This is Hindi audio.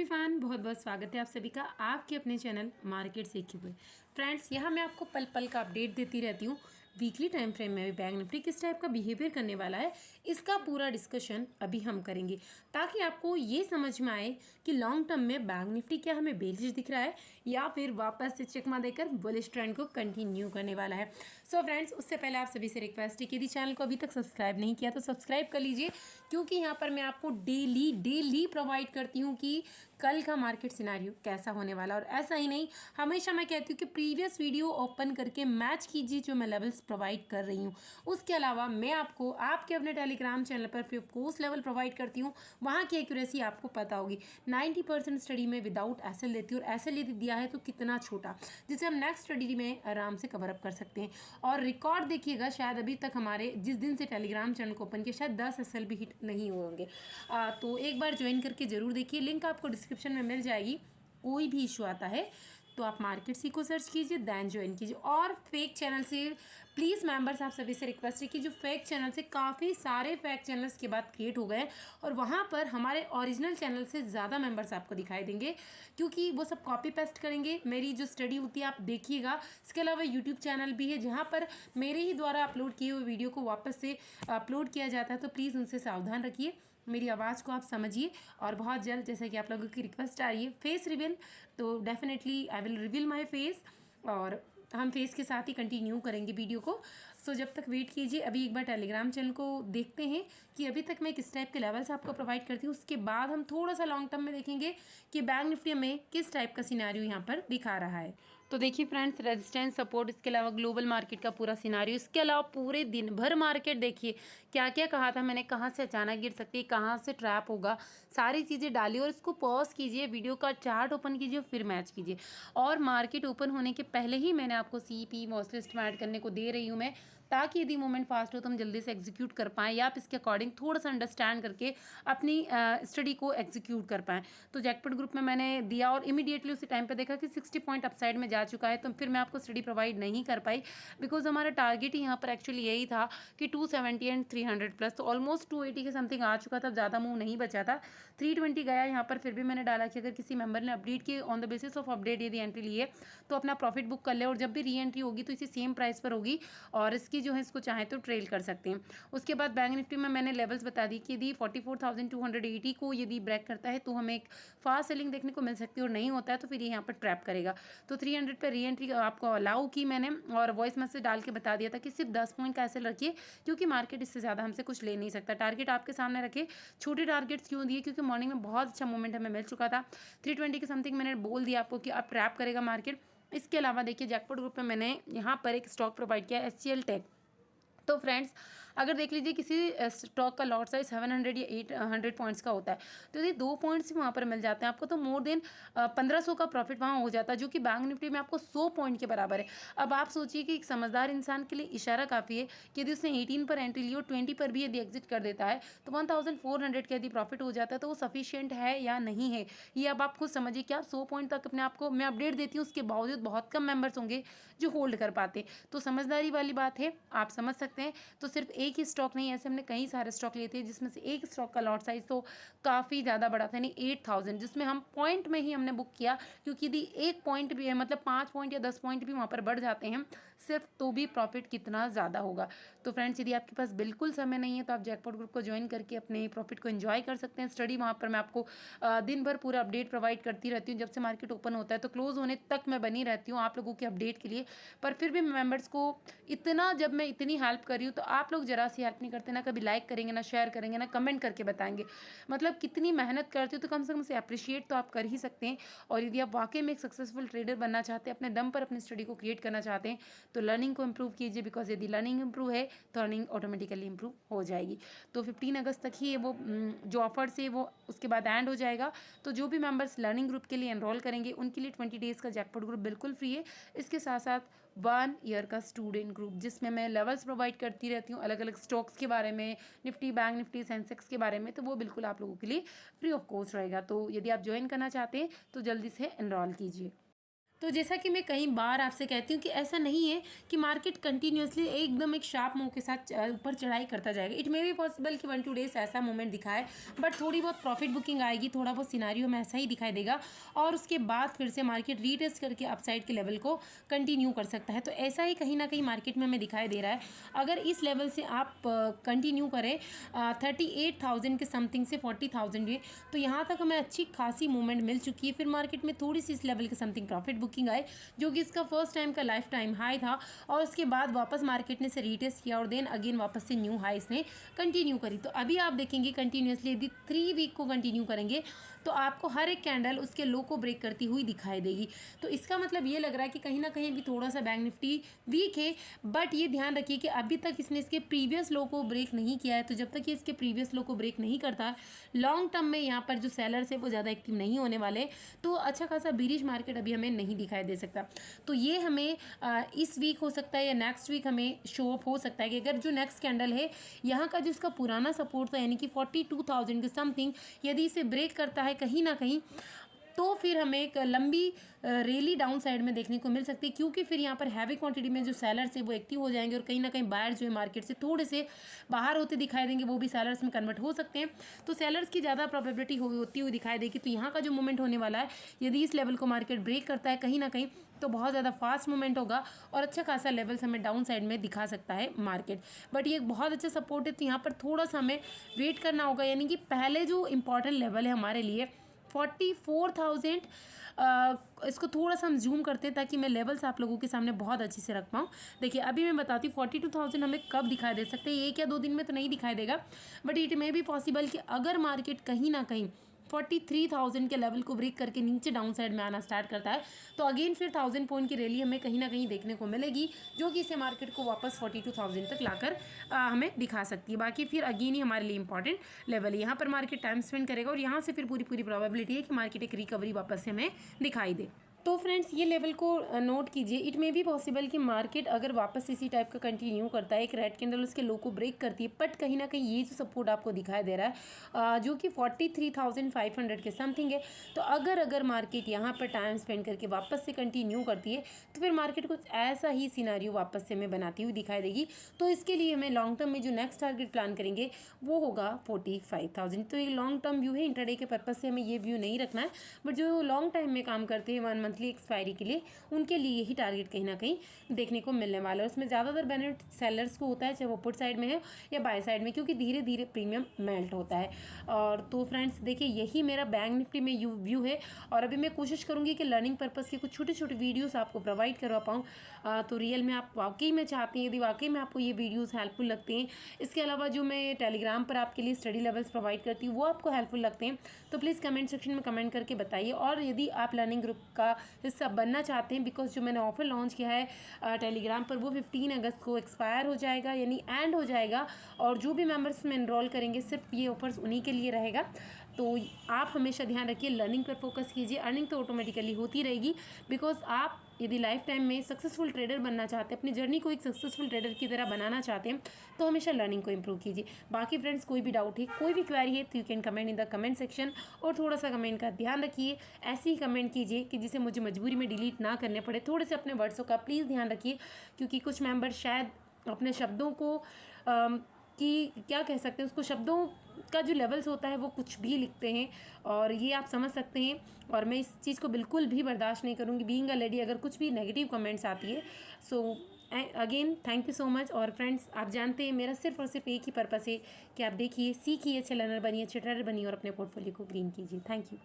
एवरीवन, बहुत बहुत स्वागत है आप सभी का आपके अपने चैनल मार्केट सीखे हुए। फ्रेंड्स, यहाँ मैं आपको पल पल का अपडेट देती रहती हूँ। वीकली टाइम फ्रेम में भी बैंक निफ्टी किस टाइप का बिहेवियर करने वाला है, इसका पूरा डिस्कशन अभी हम करेंगे, ताकि आपको ये समझ में आए कि लॉन्ग टर्म में बैंक निफ्टी क्या हमें बेरिश दिख रहा है या फिर वापस से चकमा देकर बुलिश ट्रेंड को कंटिन्यू करने वाला है। सो फ्रेंड्स, उससे पहले आप सभी से रिक्वेस्ट है कि यदि चैनल को अभी तक सब्सक्राइब नहीं किया तो सब्सक्राइब कर लीजिए, क्योंकि यहाँ पर मैं आपको डेली प्रोवाइड करती हूँ कि कल का मार्केट सिनारियो कैसा होने वाला। और ऐसा ही नहीं, हमेशा मैं कहती हूँ कि प्रीवियस वीडियो ओपन करके मैच कीजिए जो मैं लेवल्स प्रोवाइड कर रही हूँ। उसके अलावा मैं आपको आपके अपने टेलीग्राम चैनल पर free of course level provide करती हूँ। वहाँ की एक्यूरेसी आपको पता होगी। 90% स्टडी में विदाउट एसएल लेती हूँ, और एसएल यदि दिया है तो कितना छोटा, जिसे हम नेक्स्ट स्टडी में आराम से कवर अप कर सकते हैं। और रिकॉर्ड देखिएगा, शायद अभी तक हमारे जिस दिन से टेलीग्राम चैनल को ओपन किया शायद 10 एसएल भी हिट नहीं होंगे। तो एक बार ज्वाइन करके जरूर देखिए, लिंक आपको डिस्क्रिप्शन में मिल जाएगी। कोई भी इशू आता है तो आप मार्केट सी को सर्च कीजिए, दैन ज्वाइन कीजिए। और फेक चैनल से प्लीज़ मेंबर्स, आप सभी से रिक्वेस्ट है कि जो फेक चैनल से काफ़ी सारे फेक चैनल्स के बाद क्रिएट हो गए, और वहाँ पर हमारे ओरिजिनल चैनल से ज़्यादा मेंबर्स आपको दिखाई देंगे, क्योंकि वो सब कॉपी पेस्ट करेंगे। मेरी जो स्टडी होती है आप देखिएगा। इसके अलावा यूट्यूब चैनल भी है जहाँ पर मेरे ही द्वारा अपलोड किए हुए वीडियो को वापस से अपलोड किया जाता है, तो प्लीज़ उनसे सावधान रखिए। मेरी आवाज़ को आप समझिए। और बहुत जल्द, जैसे कि आप लोगों की रिक्वेस्ट आ रही है फेस रिवील, तो definitely I will reveal my face, और हम फेस के साथ ही कंटिन्यू करेंगे वीडियो को। सो जब तक वेट कीजिए, अभी एक बार टेलीग्राम चैनल को देखते हैं कि अभी तक मैं किस टाइप के लेवल्स आपको प्रोवाइड करती हूँ। उसके बाद हम थोड़ा सा लॉन्ग टर्म में देखेंगे कि बैंक निफ्टी में किस टाइप का सिनारियो यहाँ पर दिखा रहा है। तो देखिए फ्रेंड्स, रेजिस्टेंस, सपोर्ट, इसके अलावा ग्लोबल मार्केट का पूरा सिनारियो, इसके अलावा पूरे दिन भर मार्केट देखिए क्या क्या कहा था मैंने, कहाँ से अचानक गिर सकती है, कहाँ से ट्रैप होगा, सारी चीज़ें डाली। और इसको पॉज कीजिए, वीडियो का चार्ट ओपन कीजिए, फिर मैच कीजिए। और मार्केट ओपन होने के पहले ही मैंने आपको CP वॉच लिस्ट में ऐड करने को दे रही हूँ मैं, ताकि यदि मूवमेंट फास्ट हो तो हम जल्दी से एग्जीक्यूट कर पाएँ, या आप इसके अकॉर्डिंग थोड़ा सा अंडरस्टैंड करके अपनी स्टडी को एग्जीक्यूट कर पाएँ। तो जैकपॉट ग्रुप में मैंने दिया, और इमीडिएटली उसी टाइम पे देखा कि 60 पॉइंट अपसाइड में जा चुका है, तो फिर मैं आपको स्टडी प्रोवाइड नहीं कर पाई, बिकॉज हमारा टारगेट ही यहाँ पर एक्चुअली यही था कि 270 एंड 300 प्लस। तो ऑलमोस्ट 280 के समथिंग आ चुका था, ज़्यादा मूव नहीं बचा था। 320 गया यहाँ पर, फिर भी मैंने डाला कि अगर किसी मेंबर ने अपडेट किए, on the basis of update यदि एंट्री ली है तो अपना प्रॉफिट बुक कर ले, और जब भी री एंट्री होगी तो इसी सेम प्राइस पर होगी, और इसकी जो है इसको चाहे तो ट्रेल कर सकते हैं। उसके बाद बैंक निफ्टी में मैंने लेवल्स बता दी कि यदि 44,280 को यदि ब्रेक करता है तो हमें एक फास्ट सेलिंग देखने को मिल सकती है, और नहीं होता है तो फिर ये यहाँ पर ट्रैप करेगा। तो 300 पर री एंट्री आपको अलाउ की मैंने, और वॉइस मैसेज डाल के बता दिया था कि सिर्फ 10 पॉइंट का ऐसे रखिए, क्योंकि मार्केट इससे ज़्यादा हमसे कुछ ले नहीं सकता। टारगेट आपके सामने रखे। छोटे टारगेट्स क्यों दिए, क्योंकि मॉर्निंग में बहुत अच्छा मोमेंट हमें मिल चुका था। 320 के समथिंग मैंने बोल दिया आपको कि अब ट्रैप करेगा मार्केट। इसके अलावा देखिए, जैकपॉट ग्रुप में मैंने यहाँ पर एक स्टॉक प्रोवाइड किया, HCL टेक। तो फ्रेंड्स, अगर देख लीजिए किसी स्टॉक का लॉट साइज 700 या 800 पॉइंट्स का होता है, तो यदि 2 पॉइंट्स भी वहाँ पर मिल जाते हैं आपको, तो मोर देन 1500 का प्रॉफिट वहाँ हो जाता है, जो कि बैंक निफ्टी में आपको 100 पॉइंट के बराबर है। अब आप सोचिए कि एक समझदार इंसान के लिए इशारा काफ़ी है कि यदि उसने 18 पर एंट्री ली और 20 पर भी यदि एग्जिट कर देता है, तो 1400 का यदि प्रॉफिट हो जाता है तो वो सफिशियंट है या नहीं है, ये अब आप खुद समझिए। कि आप 100 पॉइंट तक अपने आप को मैं अपडेट देती हूँ, उसके बावजूद बहुत कम मेंबर्स होंगे जो होल्ड कर पाते। तो समझदारी वाली बात है, आप समझ सकते हैं। तो सिर्फ एक ही स्टॉक नहीं, ऐसे हमने कई सारे स्टॉक लिए थे, जिसमें से एक स्टॉक का लॉट साइज तो काफ़ी ज़्यादा बड़ा था, यानी 8000, जिसमें हम पॉइंट में ही हमने बुक किया, क्योंकि यदि एक पॉइंट भी है, मतलब 5 पॉइंट या 10 पॉइंट भी वहाँ पर बढ़ जाते हैं सिर्फ, तो भी प्रॉफिट कितना ज़्यादा होगा। तो फ्रेंड्स, यदि आपके पास बिल्कुल समय नहीं है तो आप जैकपॉट ग्रुप को ज्वाइन करके अपने प्रॉफिट को एंजॉय कर सकते हैं। स्टडी वहाँ पर मैं आपको दिन भर पूरा अपडेट प्रोवाइड करती रहती हूँ। जब से मार्केट ओपन होता है तो क्लोज होने तक मैं बनी रहती हूँ आप लोगों के अपडेट के लिए। पर फिर भी मेंबर्स को इतना, जब मैं इतनी हेल्प कर रही हूँ, तो आप लोग जरा सी हेल्प नहीं करते, ना कभी लाइक करेंगे, ना शेयर करेंगे, ना कमेंट करके बताएंगे। मतलब कितनी मेहनत करते हो, तो कम से कम से अप्रिशिएट तो आप कर ही सकते हैं। और यदि आप वाकई में एक सक्सेसफुल ट्रेडर बनना चाहते हैं, अपने दम पर अपनी स्टडी को क्रिएट करना चाहते हैं, तो लर्निंग को इंप्रूव कीजिए, बिकॉज यदि लर्निंग इंप्रूव है तो अर्निंग ऑटोमेटिकली इंप्रूव हो जाएगी। तो 15 अगस्त तक ही वो जो ऑफर्स है वो उसके बाद एंड हो जाएगा। तो जो भी मेंबर्स लर्निंग ग्रुप के लिए एनरोल करेंगे उनके लिए 20 डेज़ का जैकपॉट ग्रुप बिल्कुल फ्री है। इसके साथ साथ 1 ईयर का स्टूडेंट ग्रुप, जिसमें मैं लेवल्स प्रोवाइड करती रहती हूँ, अलग अलग स्टॉक्स के बारे में, निफ्टी, बैंक निफ्टी, सेंसेक्स के बारे में, तो वो बिल्कुल आप लोगों के लिए फ्री ऑफ कॉस्ट रहेगा। तो यदि आप ज्वाइन करना चाहते हैं तो जल्दी से एनरोल कीजिए। तो जैसा कि मैं कई बार आपसे कहती हूँ कि ऐसा नहीं है कि मार्केट कंटिन्यूसली एकदम एक शार्प मूव के साथ ऊपर चढ़ाई करता जाएगा। इट मे बी पॉसिबल कि 1-2 डेज ऐसा मोमेंट दिखाए, बट थोड़ी बहुत प्रॉफिट बुकिंग आएगी, थोड़ा बहुत सिनारियो में ऐसा ही दिखाई देगा और उसके बाद फिर से मार्केट रीटेस्ट करके अपसाइड के लेवल को कंटिन्यू कर सकता है। तो ऐसा ही कहीं ना कहीं मार्केट में हमें दिखाई दे रहा है। अगर इस लेवल से आप कंटिन्यू करें 38,000 के समथिंग से 40,000 ये, तो यहाँ तक हमें अच्छी खासी मूवमेंट मिल चुकी है। फिर मार्केट में थोड़ी सी इस लेवल के समथिंग प्रॉफिट बुकिंग आए, जो कि इसका फर्स्ट टाइम का लाइफ टाइम हाई था, और उसके बाद वापस मार्केट ने इसे रीटेस्ट किया और देन अगेन वापस से न्यू हाई इसने कंटिन्यू करी। तो अभी आप देखेंगे कंटिन्यूसली यदि 3 वीक को कंटिन्यू करेंगे तो आपको हर एक कैंडल उसके लो को ब्रेक करती हुई दिखाई देगी। तो इसका मतलब ये लग रहा है कि कहीं ना कहीं भी थोड़ा सा बैंक निफ्टी वीक है, बट ये ध्यान रखिए कि अभी तक इसने इसके प्रीवियस लो को ब्रेक नहीं किया है। तो जब तक ये इसके प्रीवियस लो को ब्रेक नहीं करता, लॉन्ग टर्म में यहाँ पर जो सेलर्स है वो ज़्यादा एक्टिव नहीं होने वाले, तो अच्छा खासा बीरिश मार्केट अभी हमें नहीं दिखाई दे सकता। तो ये हमें इस वीक हो सकता है या नेक्स्ट वीक हमें शो अप हो सकता है कि अगर जो नेक्स्ट कैंडल है यहाँ का जो इसका पुराना सपोर्ट था यानी कि 42,000 के समथिंग यदि इसे ब्रेक करता है कहीं ना कहीं, तो फिर हमें एक लंबी रैली डाउन साइड में देखने को मिल सकती है, क्योंकि फिर यहाँ पर हैवी क्वांटिटी में जो सेलर्स है वो एक्टिव हो जाएंगे और कहीं ना कहीं बायर जो है मार्केट से थोड़े से बाहर होते दिखाई देंगे, वो भी सेलर्स में कन्वर्ट हो सकते हैं। तो सेलर्स की ज़्यादा प्रोबेबिलिटी होती हुई दिखाई देगी। तो यहाँ का जो मूवमेंट होने वाला है, यदि इस लेवल को मार्केट ब्रेक करता है कहीं ना कहीं, तो बहुत ज़्यादा फास्ट मूवमेंट होगा और अच्छा खासा लेवल्स हमें डाउन साइड में दिखा सकता है मार्केट। बट ये एक बहुत अच्छा सपोर्ट है, तो यहाँ पर थोड़ा सा हमें वेट करना होगा। यानी कि पहले जो इंपॉर्टेंट लेवल है हमारे लिए 44,000, इसको थोड़ा सा हम जूम करते हैं ताकि मैं लेवल्स आप लोगों के सामने बहुत अच्छे से रख पाऊँ। देखिए अभी मैं बताती हूँ 42,000 हमें कब दिखाई दे सकते हैं, 1 या 2 दिन में तो नहीं दिखाई देगा, but it may be possible कि अगर मार्केट कहीं ना कहीं 43,000 के लेवल को ब्रेक करके नीचे डाउन साइड में आना स्टार्ट करता है, तो अगेन फिर 1000 पॉइंट की रैली हमें कहीं ना कहीं देखने को मिलेगी, जो कि इसे मार्केट को वापस 42,000 तक लाकर हमें दिखा सकती है। बाकी फिर अगेन ही हमारे लिए इंपॉर्टेंट लेवल है, यहाँ पर मार्केट टाइम स्पेंड करेगा और यहाँ से फिर पूरी प्रोबेबिलिटी है कि मार्केट एक रिकवरी वापस से हमें दिखाई दे। तो फ्रेंड्स ये लेवल को नोट कीजिए। इट मे बी पॉसिबल कि मार्केट अगर वापस इसी टाइप का कंटिन्यू करता है, एक रेड कैंडल उसके लो को ब्रेक करती है, बट कहीं ना कहीं ये जो सपोर्ट आपको दिखाई दे रहा है जो कि 43,500 के समथिंग है, तो अगर मार्केट यहाँ पर टाइम स्पेंड करके वापस से कंटिन्यू करती है, तो फिर मार्केट कुछ ऐसा ही सिनारियो वापस से हमें बनाती हुई दिखाई देगी। तो इसके लिए हमें लॉन्ग टर्म में जो नेक्स्ट टारगेट प्लान करेंगे वो होगा 45,000। तो एक लॉन्ग टर्म व्यू है, इंट्राडे के पर्पज़ से हमें ये व्यू नहीं रखना है, बट जो लॉन्ग टाइम में काम करते हैं 1 मंथली एक्सपायरी के लिए, उनके लिए यही टारगेट कहीं ना कहीं देखने को मिलने वाला है। उसमें ज़्यादातर बेनिफिट सेलर्स को होता है, चाहे वो पुट साइड में है या बाय साइड में, क्योंकि धीरे धीरे प्रीमियम मेल्ट होता है। और तो फ्रेंड्स देखिए यही मेरा बैंक निफ्टी में व्यू है, और अभी मैं कोशिश करूँगी कि लर्निंग पर्पज़ के कुछ छोटे छोटे वीडियोज़ आपको प्रोवाइड करवा पाऊँ। तो रियल में आप वाकई में चाहते हैं, यदि वाकई में आपको ये वीडियोज़ हेल्पफुल लगते हैं, इसके अलावा जो मैं टेलीग्राम पर आपके लिए स्टडी लेवल्स प्रोवाइड करती हूँ वो आपको हेल्पफुल लगते हैं, तो प्लीज़ कमेंट सेक्शन में कमेंट करके बताइए। और यदि आप लर्निंग ग्रुप का हिस्सा बनना चाहते हैं, बिकॉज जो मैंने ऑफर लॉन्च किया है टेलीग्राम पर वो 15 अगस्त को एक्सपायर हो जाएगा, यानी एंड हो जाएगा, और जो भी मेंबर्स में एनरोल करेंगे सिर्फ ये ऑफर्स उन्हीं के लिए रहेगा। तो आप हमेशा ध्यान रखिए, लर्निंग पर फोकस कीजिए, अर्निंग तो ऑटोमेटिकली होती रहेगी, बिकॉज आप यदि लाइफ टाइम में सक्सेसफुल ट्रेडर बनना चाहते हैं, अपनी जर्नी को एक सक्सेसफुल ट्रेडर की तरह बनाना चाहते हैं, तो हमेशा लर्निंग को इंप्रूव कीजिए। बाकी फ्रेंड्स कोई भी डाउट है, कोई भी क्वेरी है, तो you can comment in the comment section, और थोड़ा सा कमेंट का ध्यान रखिए, ऐसे ही कमेंट कीजिए कि जिसे मुझे मजबूरी में डिलीट ना करने पड़े। थोड़े से अपने वर्ड्सों का प्लीज़ ध्यान रखिए, क्योंकि कुछ मेंबर शायद अपने शब्दों को कि क्या कह सकते हैं उसको, शब्दों का जो लेवल्स होता है वो कुछ भी लिखते हैं, और ये आप समझ सकते हैं, और मैं इस चीज़ को बिल्कुल भी बर्दाश्त नहीं करूँगी बीइंग अ लेडी अगर कुछ भी नेगेटिव कमेंट्स आती है। So again thank you so much. और फ्रेंड्स आप जानते हैं मेरा सिर्फ और सिर्फ एक ही पर्पस है कि आप देखिए, सीखिए, अच्छे लर्नर बनिए, अच्छे ट्रेडर बनिए और अपने पोर्टफोलियो को ग्रीन कीजिए। Thank you.